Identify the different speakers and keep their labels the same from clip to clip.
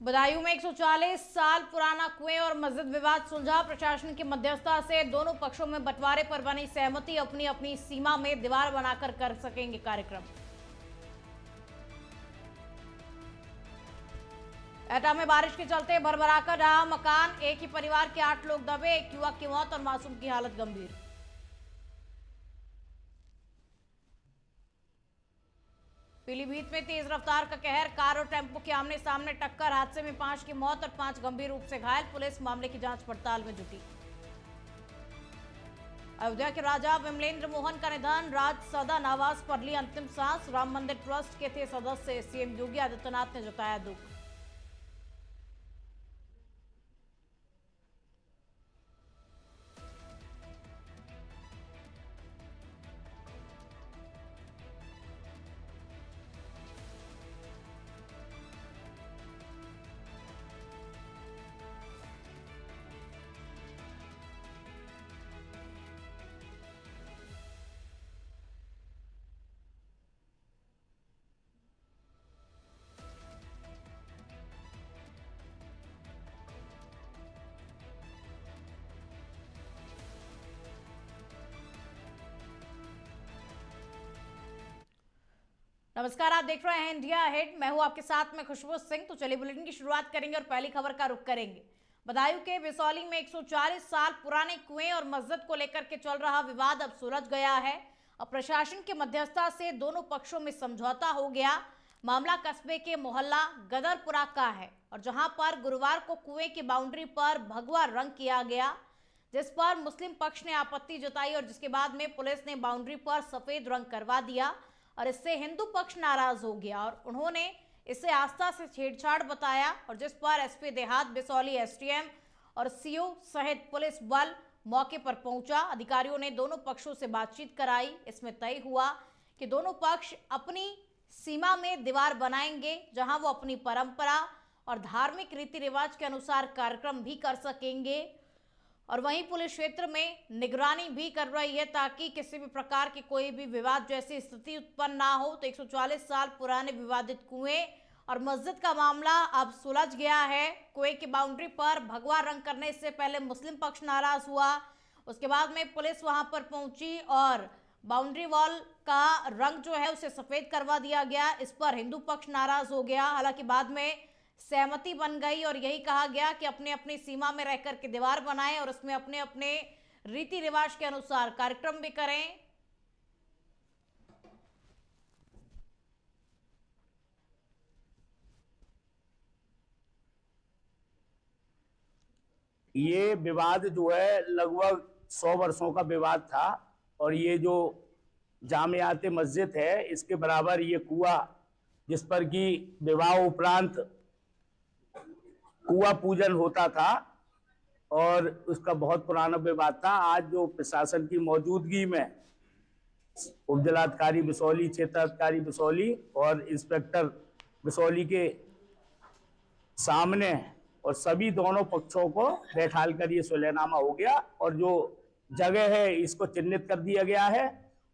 Speaker 1: बदायूं में 140 साल पुराना कुएं और मस्जिद विवाद सुलझा। प्रशासन की मध्यस्थता से दोनों पक्षों में बंटवारे पर बनी सहमति। अपनी अपनी सीमा में दीवार बनाकर कर सकेंगे कार्यक्रम। एटा में बारिश के चलते भरभराकर रहा मकान। एक ही परिवार के 8 लोग दबे। एक युवक की मौत और मासूम की हालत गंभीर। पीलीभीत में तेज रफ्तार का कहर। कार और टेम्पो की आमने सामने टक्कर। हादसे में 5 की मौत और 5 गंभीर रूप से घायल। पुलिस मामले की जांच पड़ताल में जुटी। अयोध्या के राजा विमलेंद्र मोहन का निधन। राज सदन आवास पर ली अंतिम सांस। राम मंदिर ट्रस्ट के थे सदस्य। सीएम योगी आदित्यनाथ ने जताया दुख। नमस्कार, आप देख रहे हैं इंडिया अहेड। मैं हूं आपके साथ में खुशबू सिंह। तो चलिए बुलेटिन की शुरुआत करेंगे और पहली खबर का रुख करेंगे। बदायूं के बिसौली में 140 साल पुराने कुएं और मस्जिद को लेकर के चल रहा विवाद अब सुलझ गया है। अब प्रशासन की मध्यस्थता से दोनों पक्षों में समझौता हो गया। मामला कस्बे के मोहल्ला गदरपुरा का है और जहां पर गुरुवार को कुएं की बाउंड्री पर भगवा रंग किया गया, जिस पर मुस्लिम पक्ष ने आपत्ति जताई और जिसके बाद में पुलिस ने बाउंड्री पर सफेद रंग करवा दिया और इससे हिंदू पक्ष नाराज हो गया और उन्होंने इसे आस्था से छेड़छाड़ बताया और जिस पर एसपी देहात बिसौली, एसडीएम और सीओ सहित पुलिस बल मौके पर पहुंचा। अधिकारियों ने दोनों पक्षों से बातचीत कराई। इसमें तय हुआ कि दोनों पक्ष अपनी सीमा में दीवार बनाएंगे, जहां वो अपनी परंपरा और धार्मिक रीति रिवाज के अनुसार कार्यक्रम भी कर सकेंगे और वहीं पुलिस क्षेत्र में निगरानी भी कर रही है ताकि किसी भी प्रकार की कोई भी विवाद जैसी स्थिति उत्पन्न ना हो। तो 140 साल पुराने विवादित कुएं और मस्जिद का मामला अब सुलझ गया है। कुएं की बाउंड्री पर भगवा रंग करने से पहले मुस्लिम पक्ष नाराज हुआ। उसके बाद में पुलिस वहां पर पहुंची और बाउंड्री वॉल का रंग जो है उसे सफेद करवा दिया गया। इस पर हिंदू पक्ष नाराज हो गया। हालांकि बाद में सहमति बन गई और यही कहा गया कि अपने अपनी सीमा में रहकर के दीवार बनाएं और उसमें अपने अपने रीति रिवाज के अनुसार कार्यक्रम भी करें।
Speaker 2: ये विवाद जो है लगभग 100 वर्षों का विवाद था और ये जो जामियात मस्जिद है इसके बराबर ये कुआं, जिस पर कि विवाह उपरांत कुआं पूजन होता था और उसका बहुत पुराना विवाद था। आज जो प्रशासन की मौजूदगी में उपजिलाधिकारी बिसौली, क्षेत्राधिकारी बिसौली और इंस्पेक्टर बिसौली के सामने और सभी दोनों पक्षों को बैठाल कर ये सुलहनामा हो गया और जो जगह है इसको चिन्हित कर दिया गया है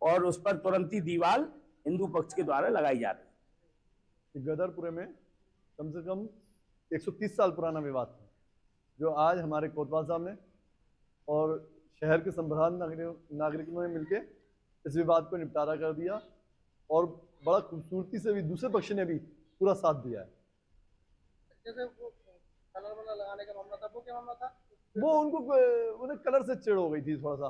Speaker 2: और उस पर तुरंत ही दीवार हिंदू पक्ष के द्वारा लगाई जा रही है।
Speaker 3: गदरपुरे में कम से कम 130 साल पुराना विवाद था जो आज हमारे कोतवाल साहब ने और शहर के संप्रदान नागरिकों ने मिलकर इस विवाद को निपटारा कर दिया और बड़ा खूबसूरती से भी दूसरे पक्ष ने भी पूरा साथ दिया है।
Speaker 4: जैसे वो कलर वाला लगाने का मामला था, वो क्या मामला था?
Speaker 3: वो उन्हें कलर से चिढ़ हो गई थी थोड़ा सा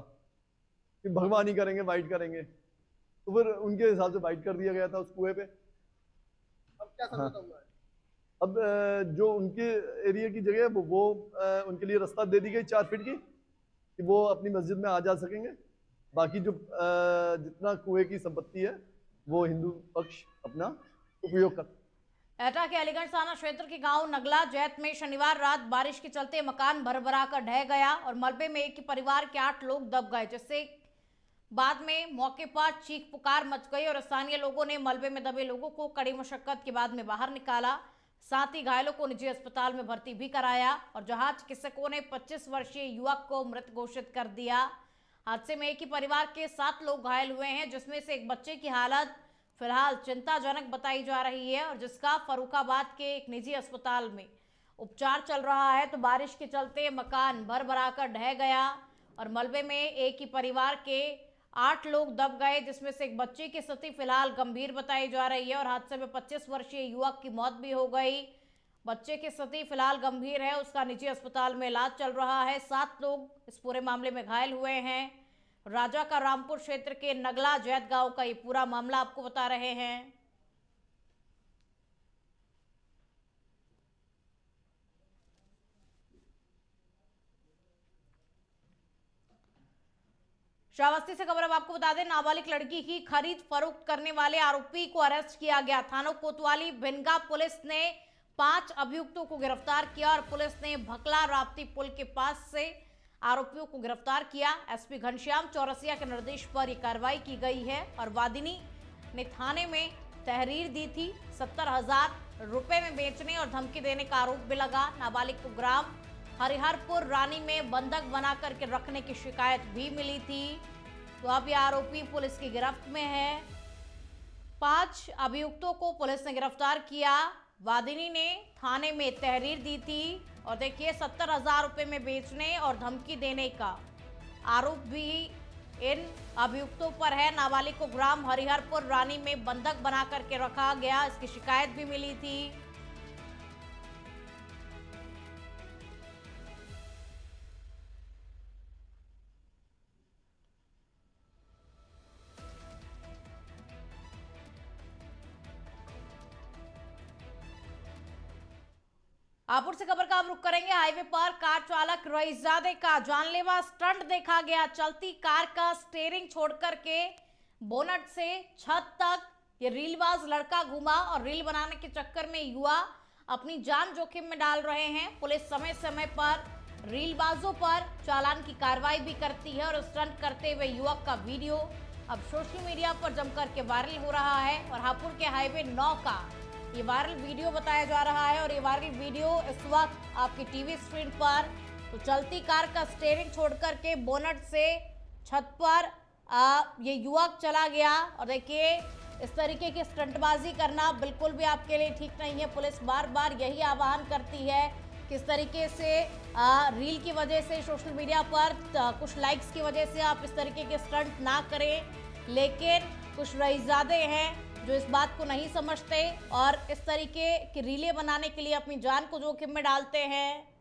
Speaker 3: कि भगवान ही करेंगे, वाइट करेंगे, तो फिर उनके हिसाब से वाइट कर दिया गया था उस कुएं पे।
Speaker 4: अब क्या समझौता हुआ है?
Speaker 3: अब जो उनके एरिया की जगह है वो उनके लिए रास्ता दे दी गई 4 फीट की कि वो अपनी मस्जिद में आ जा सकेंगे। बाकी जो जितना कुएं की संपत्ति है वो हिंदू पक्ष अपना उपयोग कर।
Speaker 1: एटा के अलीगंज थाना क्षेत्र के गांव नगला जैत में शनिवार रात बारिश के चलते मकान भरभरा कर ढह गया और मलबे में एक ही परिवार के 8 लोग दब गए, जिससे बाद में मौके पर चीख पुकार मच गई और स्थानीय लोगों ने मलबे में दबे लोगों को कड़ी मशक्कत के बाद में बाहर निकाला। साथ ही घायलों को निजी अस्पताल में भर्ती भी कराया और जहां चिकित्सकों ने 25 वर्षीय युवक को मृत घोषित कर दिया। हादसे में एक ही परिवार के 7 लोग घायल हुए हैं, जिसमें से एक बच्चे की हालत फिलहाल चिंताजनक बताई जा रही है और जिसका फर्रुखाबाद के एक निजी अस्पताल में उपचार चल रहा है तो बारिश के चलते मकान भर भराकर ढह गया और मलबे में एक ही परिवार के 8 लोग दब गए, जिसमें से एक बच्चे की स्थिति फिलहाल गंभीर बताई जा रही है और हादसे में 25 वर्षीय युवक की मौत भी हो गई। बच्चे की स्थिति फिलहाल गंभीर है, उसका निजी अस्पताल में इलाज चल रहा है। 7 लोग इस पूरे मामले में घायल हुए हैं। राजा का रामपुर क्षेत्र के नगला जैत गांव का ये पूरा मामला आपको बता रहे हैं। श्रावस्ती से खबर अब आपको बता दें, नाबालिग लड़की की खरीद फरोख्त करने वाले आरोपी को अरेस्ट किया गया। थाना कोतवाली भिनगा पुलिस ने 5 अभियुक्तों को गिरफ्तार किया और पुलिस ने भकला राप्ती पुल के पास से आरोपियों को गिरफ्तार किया। एसपी घनश्याम चौरसिया के निर्देश पर यह कार्रवाई की गई है और वादिनी ने थाने में तहरीर दी थी। 70,000 रुपए में बेचने और धमकी देने का आरोप भी लगा। नाबालिग को ग्राम हरिहरपुर रानी में बंधक बना करके रखने की शिकायत भी मिली थी। तो अब यह आरोपी पुलिस की गिरफ्त में है। 5 अभियुक्तों को पुलिस ने गिरफ्तार किया। वादिनी ने थाने में तहरीर दी थी और देखिए 70,000 रुपए में बेचने और धमकी देने का आरोप भी इन अभियुक्तों पर है। नाबालिग को ग्राम हरिहरपुर रानी में बंधक बना करके रखा गया, इसकी शिकायत भी मिली थी। हापुड़ से खबर का आप रुख करेंगे। हाईवे पर कार चालक रईसजादे का जानलेवा स्टंट देखा गया। चलती कार का स्टीयरिंग छोड़कर के बोनट से छत तक ये रीलबाज लड़का घूमा और रील बनाने के चक्कर में युवा अपनी जान जोखिम में डाल रहे हैं। पुलिस समय समय पर रीलबाजों पर चालान की कार्रवाई भी करती है और स्टंट करते हुए युवक का वीडियो अब सोशल मीडिया पर जमकर के वायरल हो रहा है और हापुड़ के हाईवे 9 का ये वायरल वीडियो बताया जा रहा है और ये वायरल वीडियो इस वक्त आपकी टीवी स्क्रीन पर। तो चलती कार का स्टीयरिंग छोड़कर के बोनट से छत पर ये युवक चला गया और देखिए इस तरीके की स्टंटबाजी करना बिल्कुल भी आपके लिए ठीक नहीं है। पुलिस बार बार यही आह्वान करती है किस तरीके से रील की वजह से सोशल मीडिया पर कुछ लाइक्स की वजह से आप इस तरीके के स्टंट ना करें, लेकिन कुछ रईसजादे हैं जो इस बात को नहीं समझते और इस तरीके की रीलें बनाने के लिए अपनी जान को जोखिम में डालते हैं।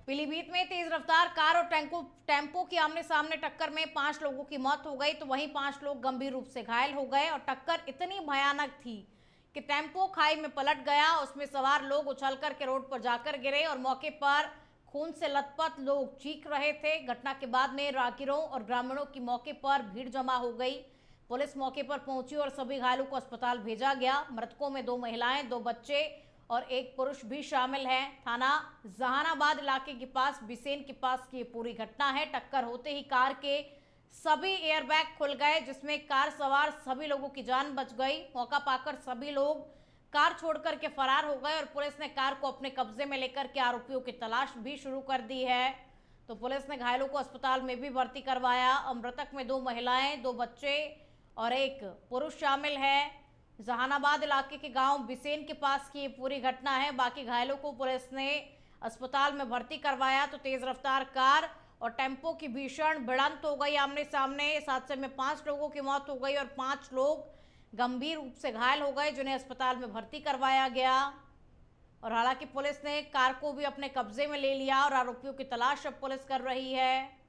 Speaker 1: पीलीभीत में तेज रफ्तार कार और टेम्पो की आमने सामने टक्कर में 5 लोगों की मौत हो गई तो वहीं 5 लोग गंभीर रूप से घायल हो गए और टक्कर इतनी भयानक थी कि टेम्पो खाई में पलट गया। उसमें सवार लोग उछलकर के रोड पर जाकर गिरे और मौके पर खून से लथपथ लोग चीख रहे थे। घटना के बाद में राहगीरों और ग्रामीणों की मौके पर भीड़ जमा हो गई। पुलिस मौके पर पहुंची और सभी घायलों को अस्पताल भेजा गया। मृतकों में 2 महिलाएं, 2 बच्चे और 1 पुरुष भी शामिल हैं। थाना जहानाबाद इलाके के पास बिसेन के पास की पूरी घटना है। टक्कर होते ही कार के सभी एयरबैग खुल गए, जिसमें कार सवार सभी लोगों की जान बच गई। मौका पाकर सभी लोग कार छोड़कर के फरार हो गए और पुलिस ने कार को अपने कब्जे में लेकर के आरोपियों की तलाश भी शुरू कर दी है। तो पुलिस ने घायलों को अस्पताल में भी भर्ती करवाया। मृतक में 2 महिलाएं, 2 बच्चे और 1 पुरुष शामिल है। जहानाबाद इलाके के गांव बिसेन के पास की पूरी घटना है। बाकी घायलों को पुलिस ने अस्पताल में भर्ती करवाया। तो तेज रफ्तार कार और टेम्पो की भीषण भिड़ंत हो गई आमने सामने। इस हादसे में 5 लोगों की मौत हो गई और 5 लोग गंभीर रूप से घायल हो गए, जिन्हें अस्पताल में भर्ती करवाया गया। और हालांकि पुलिस ने कार को भी अपने कब्जे में ले लिया और आरोपियों की तलाश अब पुलिस कर रही है।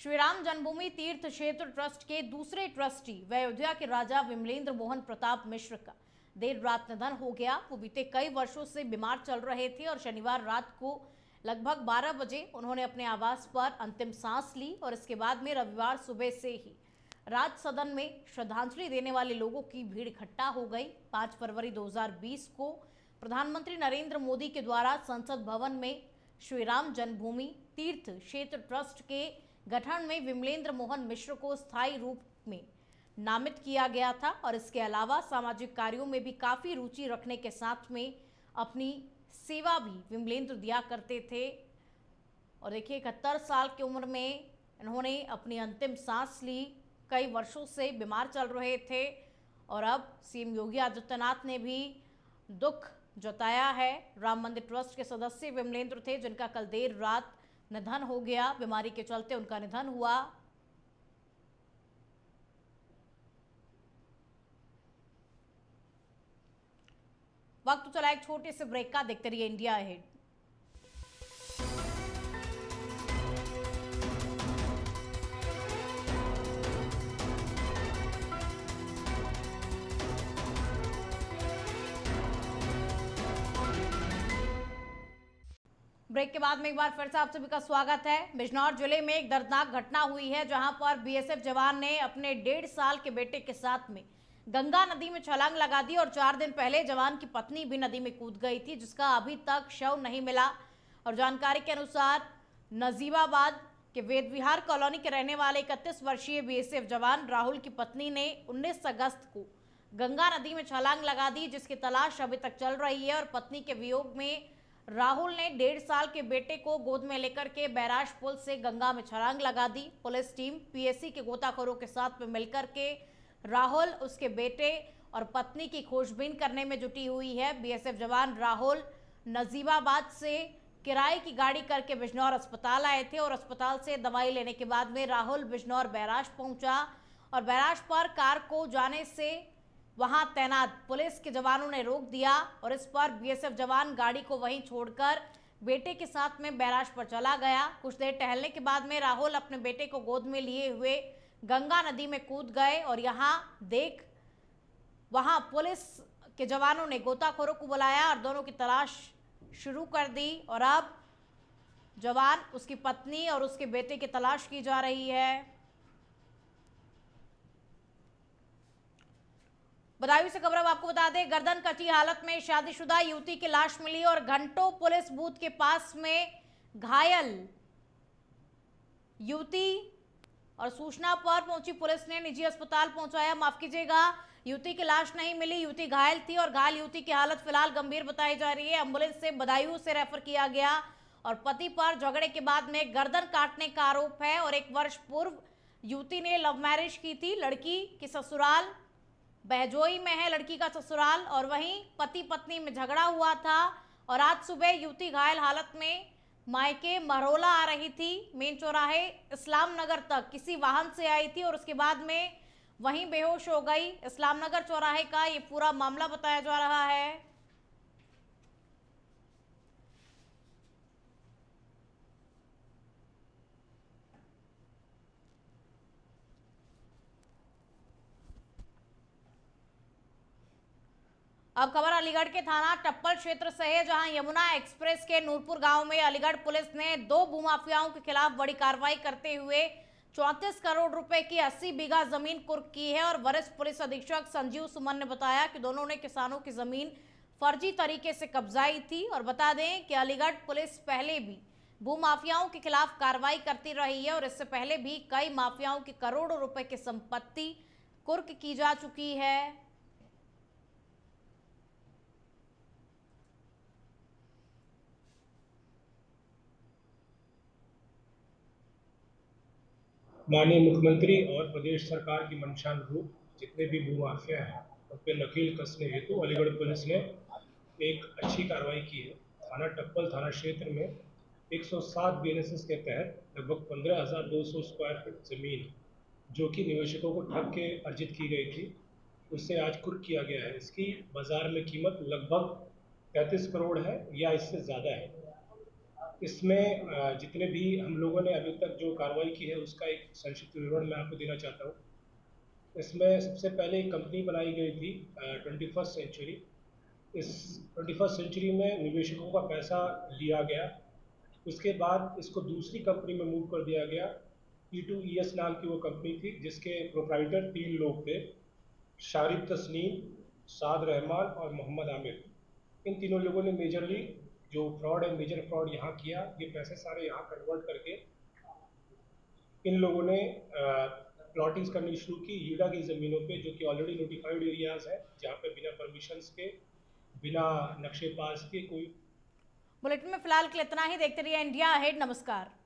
Speaker 1: श्री राम जन्मभूमि तीर्थ क्षेत्र ट्रस्ट के दूसरे ट्रस्टी व अयोध्या के राजा विमलेंद्र मोहन प्रताप मिश्र का देर रात निधन हो गया। वो बीते कई वर्षों से बीमार चल रहे थे और शनिवार रात को लगभग 12 बजे उन्होंने अपने आवास पर अंतिम सांस ली और इसके बाद में रविवार सुबह से ही राज सदन में श्रद्धांजलि देने वाले लोगों की भीड़ इकट्ठा हो गई। 5 फरवरी 2020 को प्रधानमंत्री नरेंद्र मोदी के द्वारा संसद भवन में श्री राम जन्मभूमि तीर्थ क्षेत्र ट्रस्ट के गठन में विमलेंद्र मोहन मिश्र को स्थायी रूप में नामित किया गया था और इसके अलावा सामाजिक कार्यों में भी काफी रुचि रखने के साथ में अपनी सेवा भी विमलेंद्र दिया करते थे। और देखिए 71 साल की उम्र में इन्होंने अपनी अंतिम सांस ली। कई वर्षों से बीमार चल रहे थे और अब सीएम योगी आदित्यनाथ ने भी दुख जताया है। राम मंदिर ट्रस्ट के सदस्य विमलेंद्र थे जिनका कल देर रात निधन हो गया। बीमारी के चलते उनका निधन हुआ। वक्त चला एक छोटे से ब्रेक का। देखते रहिए इंडिया अहेड। ब्रेक के बाद में एक बार फिर से आप सभी का स्वागत है। बिजनौर जिले में एक दर्दनाक घटना हुई है जहां पर बीएसएफ जवान ने अपने 1.5 साल के बेटे के साथ में गंगा नदी में छलांग लगा दी और 4 दिन पहले जवान की पत्नी भी नदी में कूद गई थी जिसका अभी तक शव नहीं मिला। और जानकारी के अनुसार नजीबाबाद के वेदविहार कॉलोनी के रहने वाले 31 वर्षीय बीएसएफ जवान राहुल की पत्नी ने 19 अगस्त को गंगा नदी में छलांग लगा दी जिसकी तलाश अभी तक चल रही है। और पत्नी के वियोग में राहुल ने 1.5 साल के बेटे को गोद में लेकर के बैराज पुल से गंगा में छलांग लगा दी। पुलिस टीम पीएसी के गोताखोरों के साथ में मिलकर के राहुल, उसके बेटे और पत्नी की खोजबीन करने में जुटी हुई है। बीएसएफ जवान राहुल नजीबाबाद से किराए की गाड़ी करके बिजनौर अस्पताल आए थे और अस्पताल से दवाई लेने के बाद में राहुल बिजनौर बैराज पहुंचा और बैराज पर कार को जाने से वहां तैनात पुलिस के जवानों ने रोक दिया और इस पर बीएसएफ जवान गाड़ी को वहीं छोड़कर बेटे के साथ में बैराज पर चला गया। कुछ देर टहलने के बाद में राहुल अपने बेटे को गोद में लिए हुए गंगा नदी में कूद गए और वहां पुलिस के जवानों ने गोताखोरों को बुलाया और दोनों की तलाश शुरू कर दी। और अब जवान, उसकी पत्नी और उसके बेटे की तलाश की जा रही है। बदायूं से खबर अब आपको बता दें, गर्दन कटी हालत में शादीशुदा युवती की लाश मिली और घंटों पुलिस बूथ के पास में घायल युवती और सूचना पर पहुंची पुलिस ने निजी अस्पताल पहुंचाया। माफ कीजिएगा, युवती की लाश नहीं मिली, युवती घायल थी और घायल युवती की हालत फिलहाल गंभीर बताई जा रही है। एम्बुलेंस से बदायूं से रेफर किया गया और पति पर झगड़े के बाद में गर्दन काटने का आरोप है। और 1 वर्ष पूर्व युवती ने लव मैरिज की थी। लड़की की ससुराल बहजोई में है, लड़की का ससुराल, और वहीं पति पत्नी में झगड़ा हुआ था। और आज सुबह युवती घायल हालत में मायके मरोला आ रही थी। मेन चौराहे इस्लाम नगर तक किसी वाहन से आई थी और उसके बाद में वहीं बेहोश हो गई। इस्लाम नगर चौराहे का ये पूरा मामला बताया जा रहा है। अब खबर अलीगढ़ के थाना टप्पल क्षेत्र से है जहां यमुना एक्सप्रेस के नूरपुर गांव में अलीगढ़ पुलिस ने 2 भूमाफियाओं के खिलाफ बड़ी कार्रवाई करते हुए 34 करोड़ रुपए की 80 बीघा जमीन कुर्क की है। और वरिष्ठ पुलिस अधीक्षक संजीव सुमन ने बताया कि दोनों ने किसानों की जमीन फर्जी तरीके से कब्जाई थी। और बता दें कि अलीगढ़ पुलिस पहले भी भूमाफियाओं के खिलाफ कार्रवाई करती रही है और इससे पहले भी कई माफियाओं की करोड़ों रुपए की संपत्ति कुर्क की जा चुकी है।
Speaker 5: माननीय मुख्यमंत्री और प्रदेश सरकार की मंशानुरूप जितने भी भूमाफिया हैं उन पर नकेल कसने हेतु अलीगढ़ पुलिस ने एक अच्छी कार्रवाई की है। थाना टप्पल थाना क्षेत्र में 107 बीएनएसएस के तहत लगभग 15,200 स्क्वायर फीट जमीन जो कि निवेशकों को ठग के अर्जित की गई थी, उससे आज कुर्क किया गया है। इसकी बाजार में कीमत लगभग 33 करोड़ है या इससे ज़्यादा है। इसमें जितने भी हम लोगों ने अभी तक जो कार्रवाई की है उसका एक संक्षिप्त विवरण मैं आपको देना चाहता हूँ। इसमें सबसे पहले एक कंपनी बनाई गई थी 21st सेंचुरी। इस 21st सेंचुरी में निवेशकों का पैसा लिया गया, उसके बाद इसको दूसरी कंपनी में मूव कर दिया गया E2ES नाम की वो कंपनी थी जिसके प्रोप्राइटर 3 लोग थे, शारिब तस्नीम, साद रहमान और मोहम्मद आमिर। इन तीनों लोगों ने मेजरली जो फ्रॉड है, मेजर फ्रॉड यहाँ किया। ये पैसे सारे यहाँ कन्वर्ट करके इन लोगों ने प्लॉटिंग्स करनी शुरू की यूडा की ज़मीनों पे, जो कि ऑलरेडी नोटिफाइड एरियाज है, जहाँ पे बिना परमिशंस के, बिना नक्शे पास के कोई।
Speaker 1: बुलेटिन में फिलहाल के लिए इतना ही। देखते रहिए इंडिया अहेड। नमस्कार।